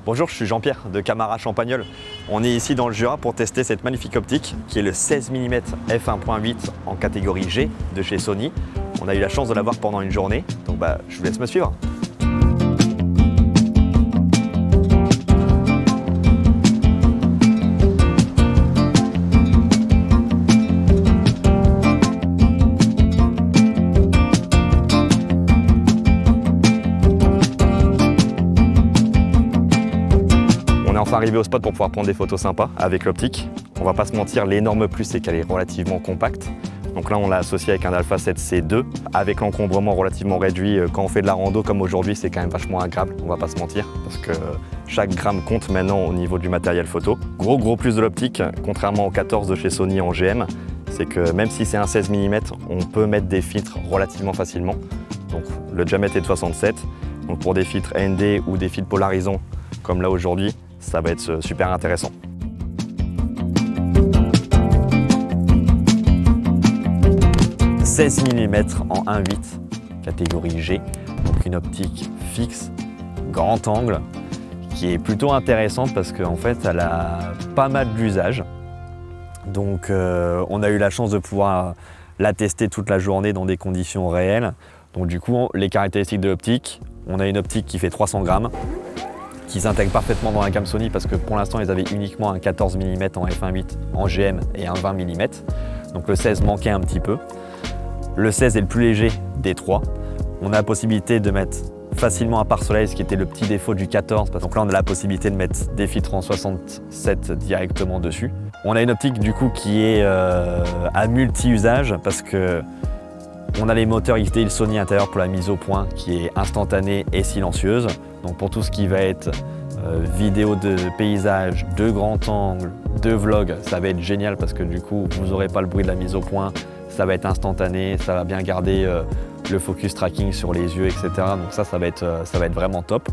Bonjour, je suis Jean-Pierre de Camara Champagnole. On est ici dans le Jura pour tester cette magnifique optique qui est le 16 mm f1.8 en catégorie G de chez Sony. On a eu la chance de l'avoir pendant une journée, donc je vous laisse me suivre. On est enfin arrivé au spot pour pouvoir prendre des photos sympas avec l'optique. On va pas se mentir, l'énorme plus c'est qu'elle est relativement compacte. Donc là on l'a associé avec un Alpha 7C2 avec l'encombrement relativement réduit. Quand on fait de la rando comme aujourd'hui, c'est quand même vachement agréable, on va pas se mentir, parce que chaque gramme compte maintenant au niveau du matériel photo. Gros plus de l'optique, contrairement au 14 de chez Sony en GM, c'est que même si c'est un 16 mm, on peut mettre des filtres relativement facilement. Donc le diamètre est de 67, donc pour des filtres ND ou des filtres polarisants comme là aujourd'hui, ça va être super intéressant. « 16 mm en 1.8, catégorie G, donc une optique fixe, grand angle, qui est plutôt intéressante parce qu'en fait elle a pas mal d'usages. Donc on a eu la chance de pouvoir la tester toute la journée dans des conditions réelles. Donc du coup, les caractéristiques de l'optique, on a une optique qui fait 300 grammes, qui s'intègre parfaitement dans la gamme Sony parce que pour l'instant ils avaient uniquement un 14 mm en f1.8 en GM et un 20 mm. Donc le 16 manquait un petit peu. Le 16 est le plus léger des trois. On a la possibilité de mettre facilement un pare-soleil, ce qui était le petit défaut du 14. Donc là on a la possibilité de mettre des filtres en 67 directement dessus. On a une optique du coup qui est à multi-usage parce que on a les moteurs XDI Sony intérieur pour la mise au point qui est instantanée et silencieuse. Donc pour tout ce qui va être vidéo de paysage, de grand angle, de vlog, ça va être génial parce que du coup vous n'aurez pas le bruit de la mise au point, ça va être instantané, ça va bien garder le focus tracking sur les yeux, etc. Donc ça va être vraiment top.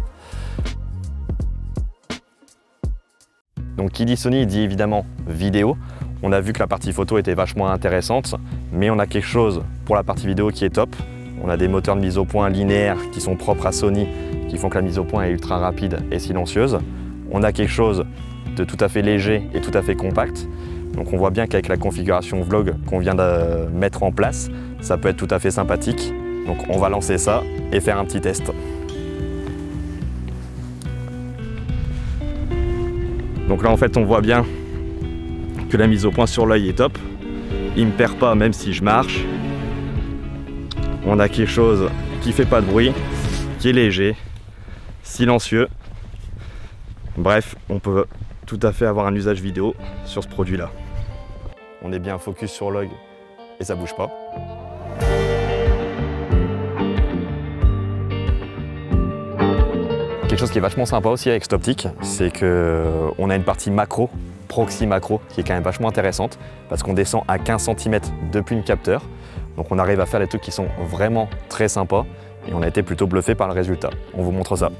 Donc qui dit Sony dit évidemment vidéo. On a vu que la partie photo était vachement intéressante, mais on a quelque chose pour la partie vidéo qui est top. On a des moteurs de mise au point linéaires qui sont propres à Sony, qui font que la mise au point est ultra rapide et silencieuse. On a quelque chose de tout à fait léger et tout à fait compact. Donc on voit bien qu'avec la configuration vlog qu'on vient de mettre en place, ça peut être tout à fait sympathique. Donc on va lancer ça et faire un petit test. Donc là en fait on voit bien que la mise au point sur l'œil est top. Il ne me perd pas même si je marche. On a quelque chose qui fait pas de bruit, qui est léger, silencieux. Bref, on peut tout à fait avoir un usage vidéo sur ce produit-là. On est bien focus sur l'œil et ça bouge pas. Quelque chose qui est vachement sympa aussi avec cette optique, c'est qu'on a une partie macro, proxy macro, qui est quand même vachement intéressante parce qu'on descend à 15 cm depuis le capteur. Donc on arrive à faire des trucs qui sont vraiment très sympas et on a été plutôt bluffé par le résultat. On vous montre ça.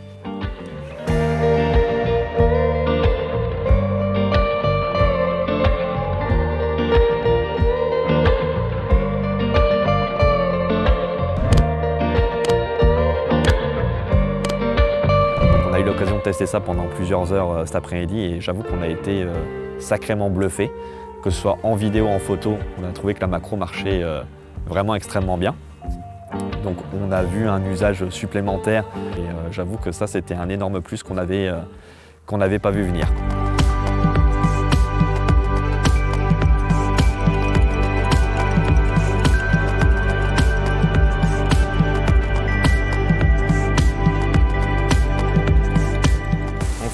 On a eu l'occasion de tester ça pendant plusieurs heures cet après-midi et j'avoue qu'on a été sacrément bluffé. Que ce soit en vidéo, en photo, on a trouvé que la macro marchait vraiment extrêmement bien. Donc on a vu un usage supplémentaire et j'avoue que ça c'était un énorme plus qu'on n'avait pas vu venir.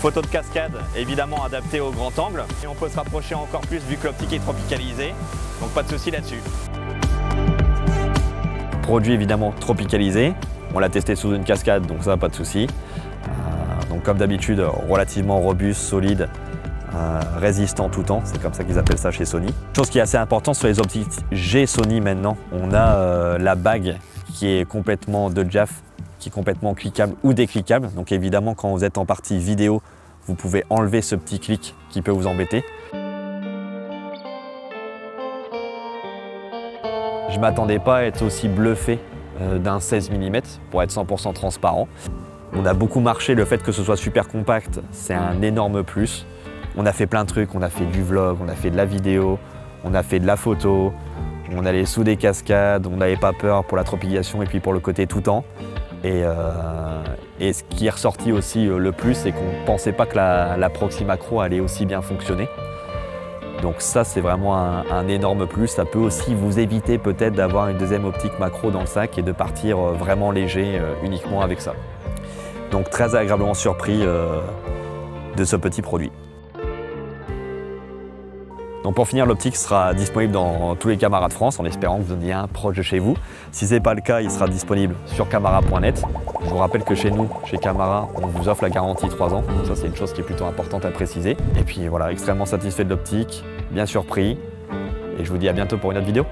Photo de cascade, évidemment adaptée au grand angle. Et on peut se rapprocher encore plus vu que l'optique est tropicalisée. Donc pas de souci là-dessus. Produit évidemment tropicalisé. On l'a testé sous une cascade, donc ça, pas de souci. Donc comme d'habitude, relativement robuste, solide, résistant tout temps. C'est comme ça qu'ils appellent ça chez Sony. Chose qui est assez importante sur les optiques G Sony maintenant. On a la bague qui est complètement de Jaff, qui est complètement cliquable ou décliquable. Donc évidemment, quand vous êtes en partie vidéo, vous pouvez enlever ce petit clic qui peut vous embêter. Je ne m'attendais pas à être aussi bluffé d'un 16 mm pour être 100% transparent. On a beaucoup marché, le fait que ce soit super compact, c'est un énorme plus. On a fait plein de trucs, on a fait du vlog, on a fait de la vidéo, on a fait de la photo, on allait sous des cascades, on n'avait pas peur pour la tropication et puis pour le côté tout temps. Et ce qui est ressorti aussi le plus, c'est qu'on ne pensait pas que la Proxy Macro allait aussi bien fonctionner. Donc ça, c'est vraiment un énorme plus. Ça peut aussi vous éviter peut-être d'avoir une deuxième optique macro dans le sac et de partir vraiment léger uniquement avec ça. Donc très agréablement surpris de ce petit produit. Donc pour finir, l'optique sera disponible dans tous les Camara de France en espérant que vous en ayez un proche de chez vous. Si ce n'est pas le cas, il sera disponible sur camara.net. Je vous rappelle que chez nous, chez Camara, on vous offre la garantie 3 ans. Donc ça, c'est une chose qui est plutôt importante à préciser. Et puis voilà, extrêmement satisfait de l'optique, bien surpris. Et je vous dis à bientôt pour une autre vidéo.